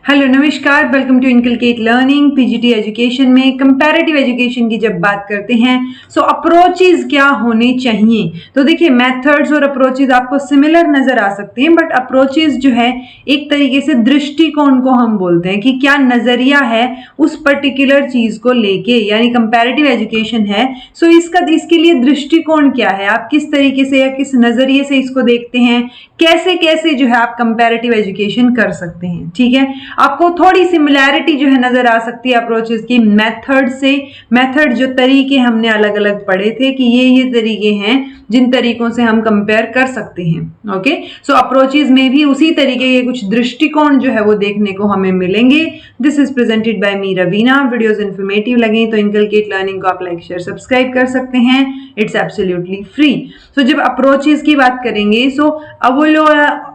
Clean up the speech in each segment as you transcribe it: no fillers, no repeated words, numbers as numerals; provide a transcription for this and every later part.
Hello नमस्कार, welcome to inculcate learning. PGT education में comparative education की जब बात करते हैं सो अप्रोचेस क्या होने चाहिए, तो देखिए मेथड्स और अप्रोचेस आपको सिमिलर नजर आ सकते हैं, बट अप्रोचेस जो है एक तरीके से दृष्टिकोण को हम बोलते हैं कि क्या नजरिया है उस पर्टिकुलर चीज को लेके, यानी कंपैरेटिव एजुकेशन है सो इसके लिए दृष्टिकोण क्या है, आप किस तरीके से या किस नजरिए से इसको देखते हैं, कैसे कैसे जो है आप कंपैरेटिव एजुकेशन कर सकते हैं। ठीक है, आपको थोड़ी सिमिलैरिटी जो है नजर आ सकती है अप्रोचेस की मेथड से। मेथड जो तरीके हमने अलग अलग पढ़े थे कि ये तरीके हैं जिन तरीकों से हम कंपेयर कर सकते हैं। ओके, सो अप्रोचेस में भी उसी तरीके के कुछ दृष्टिकोण जो है वो देखने को हमें मिलेंगे। This is presented by me Raveena. Videos informative लगे तो इनकलकेट लर्निंग को आप लाइक शेयर सब्सक्राइब कर सकते हैं, इट्स एब्सोल्युटली फ्री। सो जब अप्रोचेस की बात करेंगे सो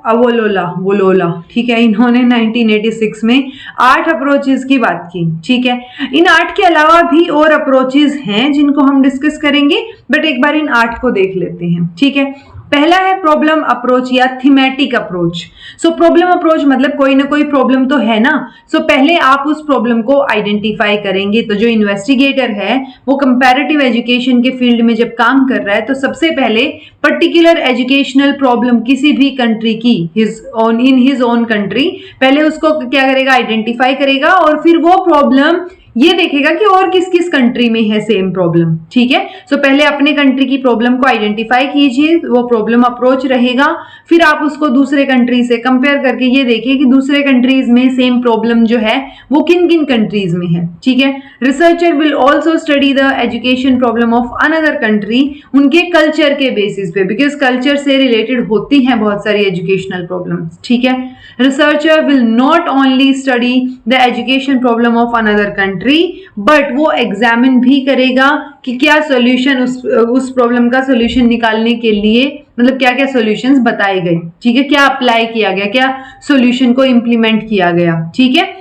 अवोलोला, ठीक है, इन्होंने 1986 में 8 अप्रोचेस की बात की। ठीक है, इन 8 के अलावा भी और अप्रोचेस हैं जिनको हम डिस्कस करेंगे, बट एक बार इन 8 को देख लेते हैं। ठीक है, पहला है प्रॉब्लम अप्रोच या thematic approach. So problem approach मतलब कोई ना कोई प्रॉब्लम तो है ना, सो पहले आप उस प्रॉब्लम को आइडेंटिफाई करेंगे। तो जो इन्वेस्टिगेटर है वो कंपैरेटिव एजुकेशन के फील्ड में जब काम कर रहा है तो सबसे पहले पर्टिकुलर एजुकेशनल प्रॉब्लम किसी भी कंट्री की इन हिज ओन कंट्री, पहले उसको क्या करेगा, आइडेंटिफाई करेगा और फिर वो प्रॉब्लम ये देखेगा कि और किस किस कंट्री में है सेम प्रॉब्लम। ठीक है, सो पहले अपने कंट्री की प्रॉब्लम को आइडेंटिफाई कीजिए, वो प्रॉब्लम अप्रोच रहेगा। फिर आप उसको दूसरे कंट्री से कंपेयर करके ये देखिए कि दूसरे कंट्रीज में सेम प्रॉब्लम जो है वो किन किन कंट्रीज में है। ठीक है, researcher will also study the education problem of another country उनके कल्चर के बेसिस पे, बिकॉज कल्चर से रिलेटेड होती हैं बहुत सारी एजुकेशनल प्रॉब्लम्स। ठीक है, researcher will not only study the education problem of another country but वो एग्जामिन भी करेगा कि क्या सॉल्यूशन उस प्रॉब्लम का सॉल्यूशन निकालने के लिए मतलब क्या क्या सॉल्यूशंस बताए गए। ठीक है, क्या अप्लाई किया गया, क्या सॉल्यूशन को इंप्लीमेंट किया गया। ठीक है,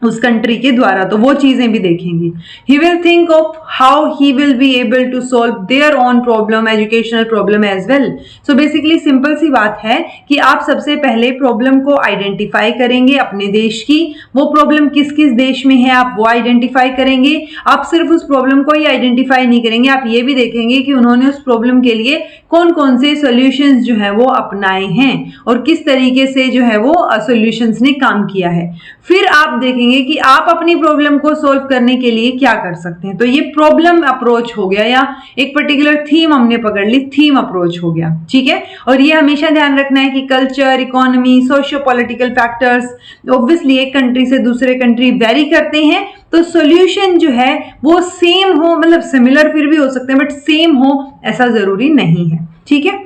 उस कंट्री के द्वारा, तो वो चीजें भी देखेंगी। He will think of how he will be able to solve their own problem, educational problem as well. So basically simple सी बात है कि आप सबसे पहले प्रॉब्लम को आइडेंटिफाई करेंगे अपने देश की, वो प्रॉब्लम किस किस देश में है आप वो आइडेंटिफाई करेंगे। आप सिर्फ उस प्रॉब्लम को ही आइडेंटिफाई नहीं करेंगे, आप ये भी देखेंगे कि उन्होंने उस प्रॉब्लम के लिए कौन कौन से सॉल्यूशंस जो है वो अपनाए हैं और किस तरीके से जो है वो सॉल्यूशंस ने काम किया है। फिर आप देखेंगे कि आप अपनी प्रॉब्लम को सॉल्व करने के लिए क्या कर सकते हैं। तो ये प्रॉब्लम अप्रोच हो गया, या एक पर्टिकुलर थीम हमने पकड़ ली, थीम अप्रोच हो गया। ठीक है, और ये हमेशा ध्यान रखना है कि culture, economy, socio political factors obviously एक कंट्री से दूसरे कंट्री वेरी करते हैं, तो सॉल्यूशन जो है वो सेम हो, मतलब सिमिलर फिर भी हो सकते हैं बट सेम हो ऐसा जरूरी नहीं है। ठीक है,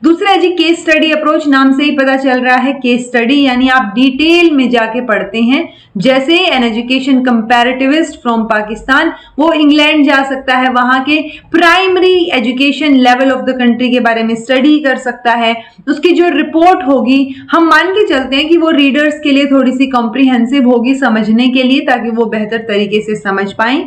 दूसरा है जी केस स्टडी अप्रोच। नाम से ही पता चल रहा है केस स्टडी, यानी आप डिटेल में जाके पढ़ते हैं। जैसे एन एजुकेशन कंपैरेटिविस्ट फ्रॉम पाकिस्तान, वो इंग्लैंड जा सकता है, वहां के primary education level of the country के बारे में स्टडी कर सकता है। उसकी जो रिपोर्ट होगी हम मान के चलते हैं कि वो रीडर्स के लिए थोड़ी सी कॉम्प्रिहेंसिव होगी समझने के लिए, ताकि वो बेहतर तरीके से समझ पाएं।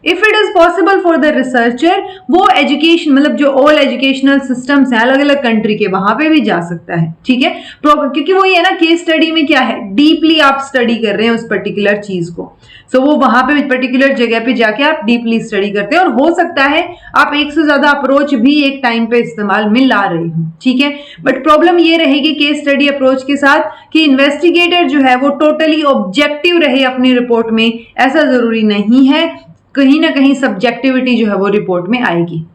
If it is possible for the researcher, वो एजुकेशन मतलब जो ऑल एजुकेशनल सिस्टम्स हैं अलग अलग कंट्री के, वहां पे भी जा सकता है। ठीक है, क्योंकि वो ये ना केस स्टडी में क्या है, डीपली आप स्टडी कर रहे हैं उस पर्टिकुलर चीज को, सो वो वहां पे पर्टिकुलर जगह पे जाके आप डीपली स्टडी करते हैं, और हो सकता है आप एक से ज्यादा अप्रोच भी एक टाइम पे इस्तेमाल में ला रहे हो। ठीक है, बट प्रॉब्लम ये रहेगी केस स्टडी अप्रोच के साथ कि इन्वेस्टिगेटर जो है वो टोटली ऑब्जेक्टिव रहे अपनी रिपोर्ट में, ऐसा जरूरी नहीं है, कहीं ना कहीं सब्जेक्टिविटी जो है वो रिपोर्ट में आएगी।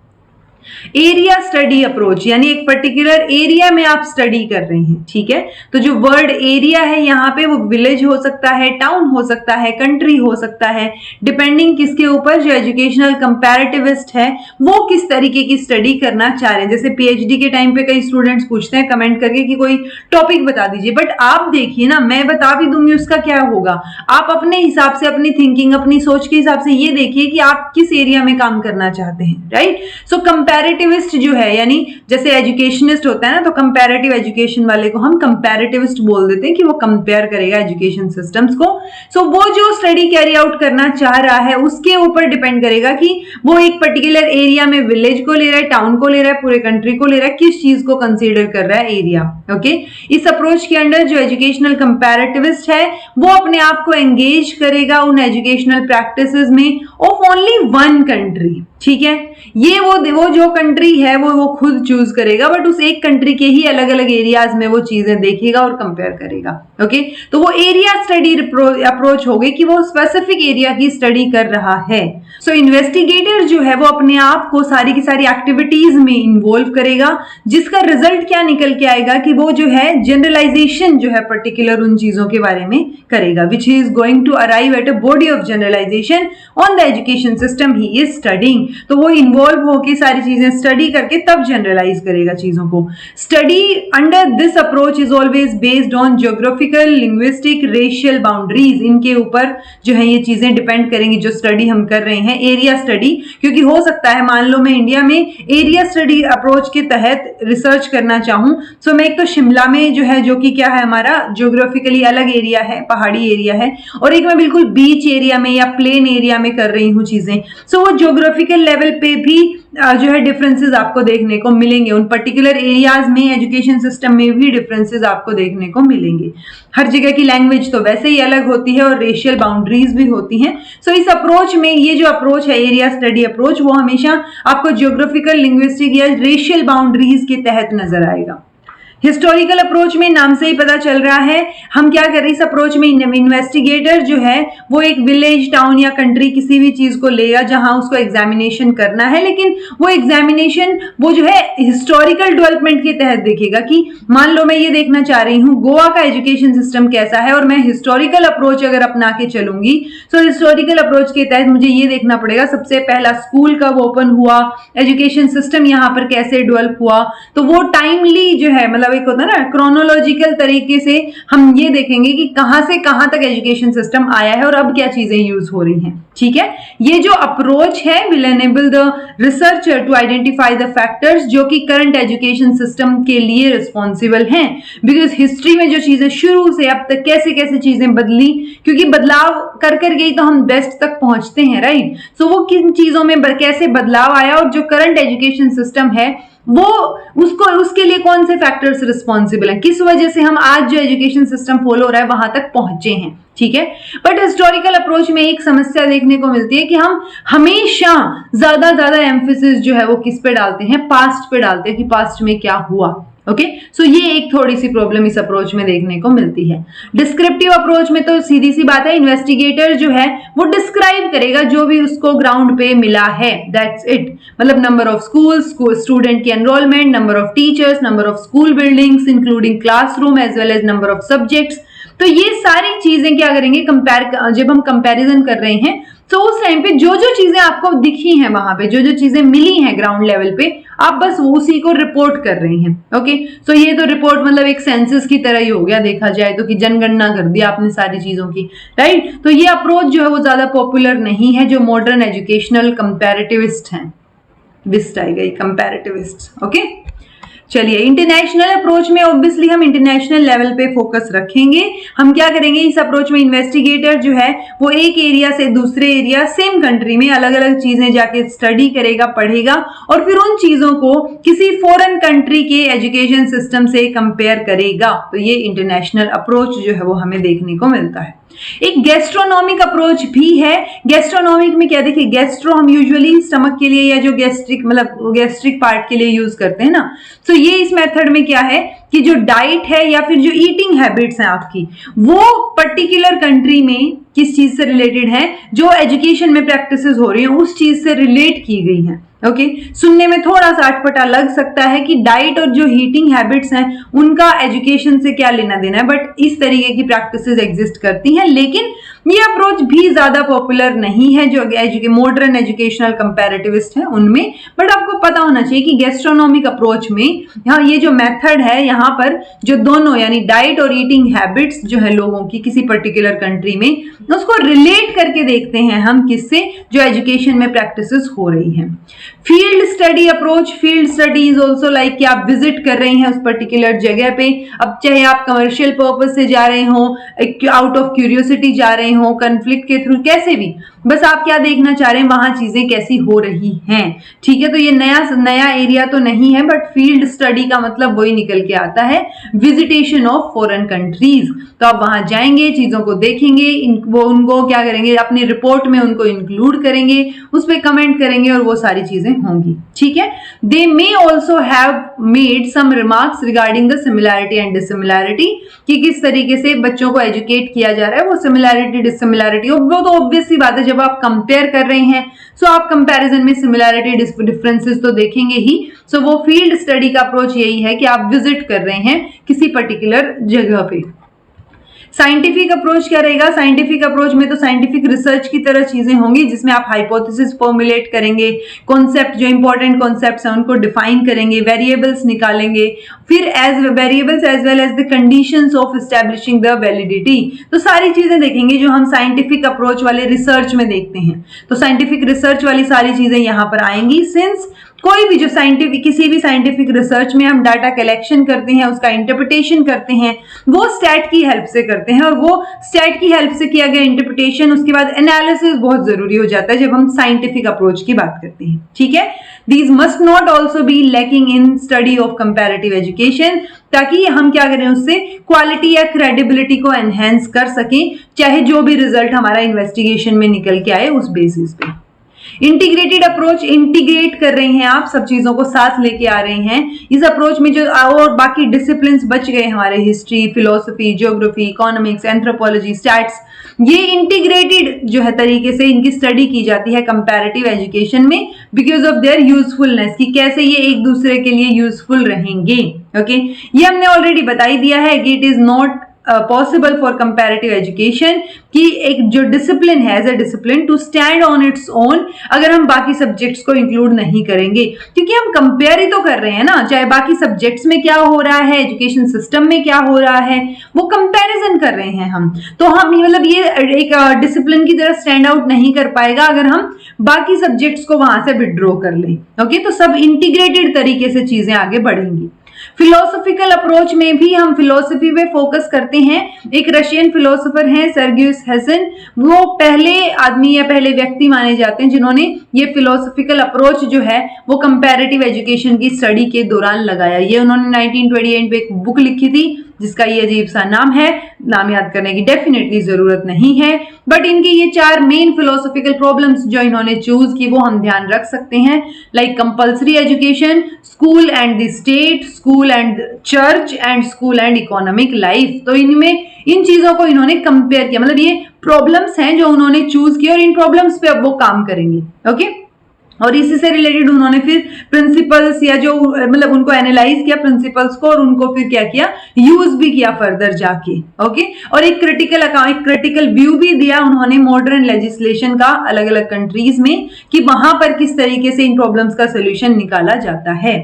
एरिया स्टडी अप्रोच, यानी एक पर्टिकुलर एरिया में आप स्टडी कर रहे हैं। ठीक है, तो जो वर्ड एरिया है यहाँ पे वो विलेज हो सकता है, टाउन हो सकता है, कंट्री हो सकता है, डिपेंडिंग किसके ऊपर जो एजुकेशनल कंपैरेटिविस्ट है वो किस तरीके की स्टडी करना चाह रहे हैं। जैसे पीएचडी के टाइम पे कई स्टूडेंट्स पूछते हैं कमेंट करके कि कोई टॉपिक बता दीजिए, बट आप देखिए ना, मैं बता भी दूंगी उसका क्या होगा, आप अपने हिसाब से, अपनी थिंकिंग, अपनी सोच के हिसाब से ये देखिए कि आप किस एरिया में काम करना चाहते हैं। राइट, सो कंपैरेटिविस्ट जो है, यानी जैसे एजुकेशनिस्ट होता है ना, तो कंपैरेटिव एजुकेशन वाले को हम कंपैरेटिविस्ट बोल देते हैं कि वो कंपेयर करेगा एजुकेशन सिस्टम्स को। सो वो जो स्टडी कैरी आउट करना चाह रहा है उसके ऊपर डिपेंड करेगा कि वो एक पर्टिकुलर एरिया में विलेज को ले रहा है, टाउन को ले रहा है, पूरे कंट्री को ले रहा है, किस चीज को कंसीडर कर रहा है, एरिया। ओके, इस अप्रोच के अंडर जो एजुकेशनल कंपैरेटिविस्ट है वो अपने आप को एंगेज करेगा उन एजुकेशनल प्रैक्टिसेस में ऑफ ओनली वन कंट्री। ठीक है, ये वो जो कंट्री है वो खुद चूज करेगा, बट उस एक कंट्री के ही अलग अलग एरियाज में वो चीजें देखेगा और कंपेयर करेगा। ओके, तो वो एरिया स्टडी अप्रोच हो गई कि वो स्पेसिफिक एरिया की स्टडी कर रहा है। सो इन्वेस्टिगेटर जो है वो अपने आप को सारी की सारी एक्टिविटीज में इन्वॉल्व करेगा, जिसका रिजल्ट क्या निकल के आएगा कि वो जो है जनरलाइजेशन जो है पर्टिकुलर उन चीजों के बारे में करेगा, which is going to arrive at a body of generalisation on the education system he is studying. तो वो इन्वॉल्व होके सारी चीजें स्टडी करके तब जनरलाइज करेगा चीजों को। Study under this approach is always based on geographical, linguistic, racial boundaries. इनके ऊपर जो है ये चीजें डिपेंड करेंगी जो स्टडी हम कर रहे हैं, एरिया स्टडी। क्योंकि हो सकता है मान लो मैं इंडिया में एरिया स्टडी अप्रोच के तहत रिसर्च करना चाहूं, सो मैं एक तो शिमला में जो है, जो कि क्या है हमारा ज्योग्राफिकली अलग एरिया है, पहाड़ी एरिया है, और एक मैं बिल्कुल बीच एरिया में या प्लेन एरिया में कर रही हूँ चीजें। सो वो ज्योग्राफिकल लेवल पे भी जो है डिफरेंसेस आपको देखने को मिलेंगे, उन पर्टिकुलर एरियाज में एजुकेशन सिस्टम में भी डिफरेंसेस आपको देखने को मिलेंगे। हर जगह की लैंग्वेज तो वैसे ही अलग होती है और रेशियल बाउंड्रीज भी होती हैं। सो इस अप्रोच में ये जो अप्रोच है एरिया स्टडी अप्रोच, वो हमेशा आपको ज्योग्राफिकल, लिंग्विस्टिक या रेशियल बाउंड्रीज के तहत नजर आएगा। हिस्टोरिकल अप्रोच में नाम से ही पता चल रहा है हम क्या कर रहे हैं इस अप्रोच में, इन्वेस्टिगेटर जो है वो एक विलेज, टाउन या कंट्री किसी भी चीज को लेगा जहां उसको एग्जामिनेशन करना है, लेकिन वो एग्जामिनेशन वो जो है हिस्टोरिकल डेवलपमेंट के तहत देखेगा कि मान लो मैं ये देखना चाह रही हूँ गोवा का एजुकेशन सिस्टम कैसा है और मैं हिस्टोरिकल अप्रोच अगर अपना के चलूंगी, तो हिस्टोरिकल अप्रोच के तहत मुझे ये देखना पड़ेगा सबसे पहला स्कूल कब ओपन हुआ, एजुकेशन सिस्टम यहाँ पर कैसे डेवलप हुआ। तो वो टाइमली जो है मतलब एक होता है ना क्रोनोलॉजिकल तरीके से हम ये देखेंगे कि कहां से कहां तक एजुकेशन सिस्टम आया है और अब क्या चीजें यूज हो रही हैं। ठीक है, ये जो अप्रोच है will enable the researcher to identify the factors जो कि करंट एजुकेशन सिस्टम के लिए रिस्पॉन्सिबल हैं, बिकॉज हिस्ट्री में जो चीजें शुरू से अब तक कैसे कैसे चीजें बदली, क्योंकि बदलाव कर कर गई तो हम बेस्ट तक पहुंचते हैं, राइट। सो वो किन चीजों में कैसे बदलाव आया और जो करंट एजुकेशन सिस्टम है वो उसके लिए कौन से फैक्टर्स रिस्पॉन्सिबल हैं, किस वजह से हम आज जो एजुकेशन सिस्टम फॉलो हो रहा है वहां तक पहुंचे हैं। ठीक है, बट हिस्टोरिकल अप्रोच में एक समस्या देखने को मिलती है कि हम हमेशा ज्यादा एम्फेसिस जो है वो किस पे डालते हैं, पास्ट पे डालते हैं कि पास्ट में क्या हुआ। ओके, सो ये एक थोड़ी सी प्रॉब्लम इस अप्रोच में देखने को मिलती है। डिस्क्रिप्टिव अप्रोच में तो सीधी सी बात है, इन्वेस्टिगेटर जो है वो डिस्क्राइब करेगा जो भी उसको ग्राउंड पे मिला है, दैट्स इट। मतलब नंबर ऑफ स्कूल्स, स्टूडेंट की enrolment, number of teachers, number of school buildings including classroom as well as number of subjects. तो ये सारी चीजें क्या करेंगे, जब हम कंपैरिजन कर रहे हैं तो उस टाइम पे जो जो चीजें आपको दिखी हैं वहां पे, जो जो चीजें मिली हैं ग्राउंड लेवल पे, आप बस उसी को रिपोर्ट कर रहे हैं। ओके, सो ये तो रिपोर्ट मतलब एक सेंसस की तरह ही हो गया देखा जाए तो, कि जनगणना कर दिया आपने सारी चीजों की, राइट। तो ये अप्रोच जो है वो ज्यादा पॉपुलर नहीं है जो मॉडर्न एजुकेशनल कंपैरेटिविस्ट हैं, विस्ट आई गई कंपैरेटिविस्ट। ओके, चलिए इंटरनेशनल अप्रोच में ऑब्वियसली हम इंटरनेशनल लेवल पे फोकस रखेंगे। हम क्या करेंगे इस अप्रोच में, इन्वेस्टिगेटर जो है वो एक एरिया से दूसरे एरिया सेम कंट्री में अलग अलग चीजें जाके स्टडी करेगा, पढ़ेगा और फिर उन चीजों को किसी फॉरेन कंट्री के एजुकेशन सिस्टम से कंपेयर करेगा। तो ये इंटरनेशनल अप्रोच जो है वो हमें देखने को मिलता है। एक गैस्ट्रोनॉमिक अप्रोच भी है। गैस्ट्रोनॉमिक में क्या, देखिए गैस्ट्रो हम यूजुअली स्टमक के लिए या जो गैस्ट्रिक मतलब गैस्ट्रिक पार्ट के लिए यूज करते हैं ना, तो ये इस मेथड में क्या है कि जो डाइट है या फिर जो ईटिंग हैबिट्स हैं आपकी, वो पर्टिकुलर कंट्री में किस चीज से रिलेटेड है, जो एजुकेशन में प्रैक्टिसेस हो रही हैं उस चीज से रिलेट की गई हैं। ओके, सुनने में थोड़ा सा अटपटा लग सकता है कि डाइट और जो हीटिंग हैबिट्स हैं उनका एजुकेशन से क्या लेना देना है, बट इस तरीके की प्रैक्टिसेस एग्जिस्ट करती हैं। लेकिन ये अप्रोच भी ज्यादा पॉपुलर नहीं है जो मॉडर्न एजुकेशनल कंपैरेटिविस्ट हैं उनमें, बट आपको पता होना चाहिए कि गैस्ट्रोनॉमिक अप्रोच में यहाँ ये जो मेथड है, यहाँ पर जो दोनों यानी डाइट और ईटिंग हैबिट्स जो है लोगों की किसी पर्टिकुलर कंट्री में, उसको रिलेट करके देखते हैं हम किससे, जो एजुकेशन में प्रैक्टिसेस हो रही हैं। Field study approach, field study is also like कि आप विजिट कर रहे हैं उस पर्टिकुलर जगह पे, अब चाहे आप कमर्शियल पर्पज से जा रहे हो, आउट ऑफ क्यूरियोसिटी जा रहे हो, कन्फ्लिक्ट के थ्रू, कैसे भी, बस आप क्या देखना चाह रहे हैं वहां चीजें कैसी हो रही हैं, ठीक है। तो ये नया एरिया तो नहीं है, बट फील्ड स्टडी का मतलब वही निकल के आता है, विजिटेशन ऑफ फॉरेन कंट्रीज। तो आप वहां जाएंगे, चीजों को देखेंगे, वो उनको क्या करेंगे, अपनी रिपोर्ट में उनको इंक्लूड करेंगे, उस पर कमेंट करेंगे और वो सारी चीजें होंगी, ठीक है। They may also have made some remarks regarding the similarity and dissimilarity, कि किस तरीके से बच्चों को एजुकेट किया जा रहा है, वो सिमिलैरिटी डिसिमिलैरिटी, वो तो ऑब्वियस सी बात है, जब आप कंपेयर कर रहे हैं सो आप कंपैरिजन में सिमिलैरिटी डिफरेंसेस तो देखेंगे ही। सो वो फील्ड स्टडी का अप्रोच यही है कि आप विजिट कर रहे हैं किसी पर्टिकुलर जगह पे। साइंटिफिक अप्रोच क्या रहेगा, साइंटिफिक अप्रोच में तो साइंटिफिक रिसर्च की तरह चीजें होंगी, जिसमें आप हाइपोथेसिस फॉर्मुलेट करेंगे, कॉन्सेप्ट जो इंपॉर्टेंट कॉन्सेप्ट्स हैं उनको डिफाइन करेंगे, वेरिएबल्स निकालेंगे, फिर as variables as well as the conditions of establishing the validity. तो सारी चीजें देखेंगे जो हम साइंटिफिक अप्रोच वाले रिसर्च में देखते हैं। तो साइंटिफिक रिसर्च वाली सारी चीजें यहां पर आएंगी, सिंस कोई भी जो साइंटिफिक, किसी भी साइंटिफिक रिसर्च में हम डाटा कलेक्शन करते हैं, उसका इंटरप्रिटेशन करते हैं, वो स्टैट की हेल्प से करते हैं, और वो स्टैट की हेल्प से किया गया इंटरप्रिटेशन, उसके बाद एनालिसिस बहुत जरूरी हो जाता है जब हम साइंटिफिक अप्रोच की बात करते हैं, ठीक है। These must not also be lacking in study of comparative education, ताकि हम क्या करें, उससे क्वालिटी या क्रेडिबिलिटी को एनहेंस कर सकें, चाहे जो भी रिजल्ट हमारा इन्वेस्टिगेशन में निकल के आए उस बेसिस पे। इंटीग्रेटेड अप्रोच, इंटीग्रेट कर रहे हैं आप, सब चीजों को साथ लेके आ रहे हैं इस अप्रोच में, जो और बाकी डिसिप्लिन्स बच गए हमारे, history, philosophy, geography, economics, anthropology, stats, ये इंटीग्रेटेड जो है तरीके से इनकी स्टडी की जाती है कंपैरेटिव एजुकेशन में, बिकॉज ऑफ देयर यूजफुलनेस, कि कैसे ये एक दूसरे के लिए यूजफुल रहेंगे। ओके, ये हमने ऑलरेडी बता ही दिया है कि it is not possible for comparative education, कि एक जो डिसिप्लिन है, as a discipline to stand on its own, अगर हम बाकी सब्जेक्ट्स को इंक्लूड नहीं करेंगे, क्योंकि हम कंपेयर ही तो कर रहे हैं ना, चाहे बाकी सब्जेक्ट्स में क्या हो रहा है, एजुकेशन सिस्टम में क्या हो रहा है, वो कंपैरिजन कर रहे हैं हम, तो हम मतलब ये एक डिसिप्लिन की तरह स्टैंड आउट नहीं कर पाएगा अगर हम बाकी सब्जेक्ट्स को वहां से विड्रॉ कर लें। ओके, तो सब इंटीग्रेटेड तरीके से चीजें आगे बढ़ेंगी। फिलोसफिकल अप्रोच में भी हम फिलोसफी पे फोकस करते हैं। एक रशियन फिलोसोफर हैं सर्गियस हेसन, वो पहले आदमी या पहले व्यक्ति माने जाते हैं जिन्होंने ये फिलोसफिकल अप्रोच जो है वो कंपैरेटिव एजुकेशन की स्टडी के दौरान लगाया। ये उन्होंने 1928 में एक बुक लिखी थी जिसका ये अजीब सा नाम है, नाम याद करने की डेफिनेटली जरूरत नहीं है, बट इनकी ये 4 मेन फिलोसफिकल प्रॉब्लम्स जो इन्होंने चूज की वो हम ध्यान रख सकते हैं, like compulsory education, school and the state, school and church and school and economic life. तो इनमें इन चीजों को इन्होंने कंपेयर किया, मतलब ये प्रॉब्लम्स हैं जो उन्होंने चूज किया और इन प्रॉब्लम्स पे अब वो काम करेंगे। ओके, और इसी से रिलेटेड उन्होंने फिर प्रिंसिपल्स या जो मतलब उनको एनालाइज किया प्रिंसिपल्स को, और उनको फिर क्या किया, यूज भी किया फर्दर जाके। ओके, और एक क्रिटिकल व्यू भी दिया उन्होंने मॉडर्न लेजिस्लेशन का अलग अलग कंट्रीज में, कि वहां पर किस तरीके से इन प्रॉब्लम्स का सोल्यूशन निकाला जाता है।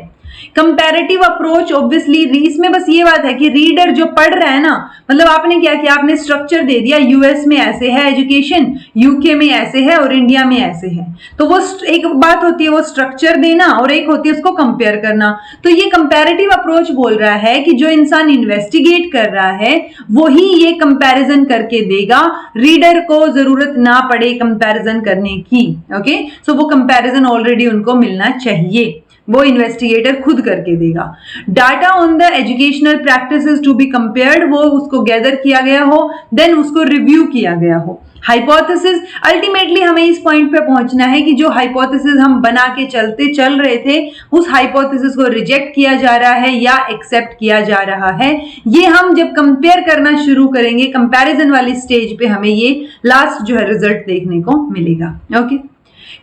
कंपैरेटिव अप्रोच ऑब्वियसली इसमें बस ये बात है कि रीडर जो पढ़ रहा है ना, मतलब आपने क्या किया, आपने स्ट्रक्चर दे दिया, यूएस में ऐसे है एजुकेशन, यूके में ऐसे है और इंडिया में ऐसे है। तो वो एक बात होती है वो स्ट्रक्चर देना और एक होती है उसको कंपेयर करना। तो ये कंपैरेटिव अप्रोच बोल रहा है कि जो इंसान इन्वेस्टिगेट कर रहा है वही ये कंपैरिजन करके देगा, रीडर को जरूरत ना पड़े कंपैरिजन करने की। ओके, सो वो कंपैरिजन ऑलरेडी उनको मिलना चाहिए, वो इन्वेस्टिगेटर खुद करके देगा। Data on the educational practices to be compared, वो उसको गैदर किया गया हो, देन उसको रिव्यू किया गया हो। हाइपोथेसिस, अल्टीमेटली हमें इस पॉइंट पे पहुंचना है कि जो हाइपोथेसिस हम बना के चल रहे थे उस हाइपोथेसिस को रिजेक्ट किया जा रहा है या एक्सेप्ट किया जा रहा है। ये हम जब कंपेयर करना शुरू करेंगे, कंपैरिजन वाली स्टेज पे हमें ये लास्ट जो है रिजल्ट देखने को मिलेगा। ओके,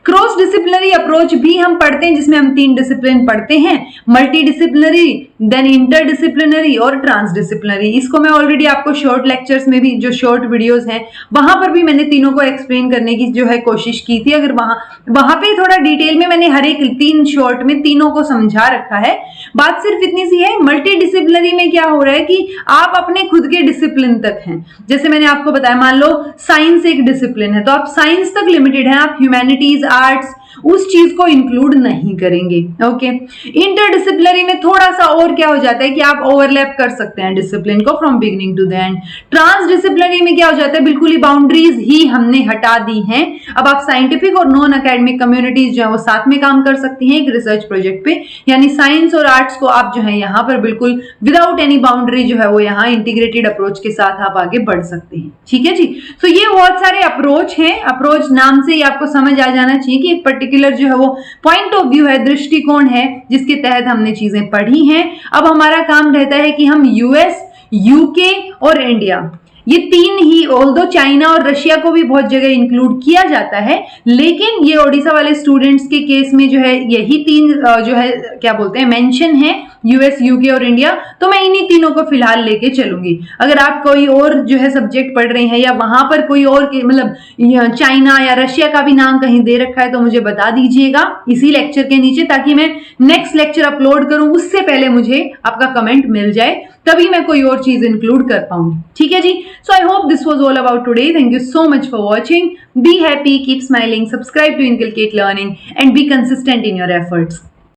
क्रॉस डिसिप्लिनरी अप्रोच भी हम पढ़ते हैं जिसमें हम 3 डिसिप्लिन पढ़ते हैं, multi disciplinary, then inter disciplinary और ट्रांस डिसिप्लिनरी। इसको मैं ऑलरेडी आपको शॉर्ट लेक्चर्स में भी, जो शॉर्ट वीडियोस हैं वहां पर भी मैंने तीनों को एक्सप्लेन करने की जो है कोशिश की थी। अगर वहां पे थोड़ा डिटेल में मैंने हर एक 3 शॉर्ट में तीनों को समझा रखा है। बात सिर्फ इतनी सी है, मल्टी डिसिप्लिनरी में क्या हो रहा है कि आप अपने खुद के डिसिप्लिन तक हैं। जैसे मैंने आपको बताया, मान लो साइंस एक डिसिप्लिन है तो आप साइंस तक लिमिटेड हैं, आप ह्यूमैनिटीज, आर्ट्स, उस चीज को इंक्लूड नहीं करेंगे। ओके, इंटरडिसिप्लिनरी में थोड़ा सा और क्या हो जाता है कि आप ओवरलैप कर सकते हैं डिसिप्लिन को from beginning to the end. Transdisciplinary में क्या हो जाता है, बिल्कुल ही बाउंड्रीज ही हमने हटा दी हैं। अब आप साइंटिफिक और नॉन एकेडमिक कम्युनिटीज जो है वो साथ में काम कर सकती हैं एक रिसर्च प्रोजेक्ट पे, यानी साइंस और आर्ट्स को आप जो है यहाँ पर बिल्कुल विदाउट एनी बाउंड्री जो है वो यहाँ इंटीग्रेटेड अप्रोच के साथ आप आगे बढ़ सकते हैं। ठीक है जी, तो ये बहुत सारे अप्रोच हैं। अप्रोच नाम से ही आपको समझ आ जाना चाहिए कि एक पर्टिकुलर जो है वो पॉइंट ऑफ व्यू है, दृष्टिकोण है, जिसके तहत हमने चीजें पढ़ी हैं। अब हमारा काम रहता है कि हम यूएस, यूके और इंडिया, ये तीन ही, ऑल्दो चाइना और रशिया को भी बहुत जगह इंक्लूड किया जाता है, लेकिन ये ओडिशा वाले स्टूडेंट्स के केस में जो है यही तीन जो है क्या बोलते हैं मेंशन है, यूएस, यूके और इंडिया, तो मैं इन्हीं तीनों को फिलहाल लेके चलूंगी। अगर आप कोई और जो है सब्जेक्ट पढ़ रहे हैं या वहां पर कोई और मतलब चाइना या रशिया का भी नाम कहीं दे रखा है तो मुझे बता दीजिएगा इसी लेक्चर के नीचे, ताकि मैं नेक्स्ट लेक्चर अपलोड करूं उससे पहले मुझे आपका कमेंट मिल जाए, तभी मैं कोई और चीज इंक्लूड कर पाऊंगी। ठीक है जी, so I hope this was all about today. Thank you so much for watching. Be happy, keep smiling, subscribe to inculcate learning and be consistent in your efforts.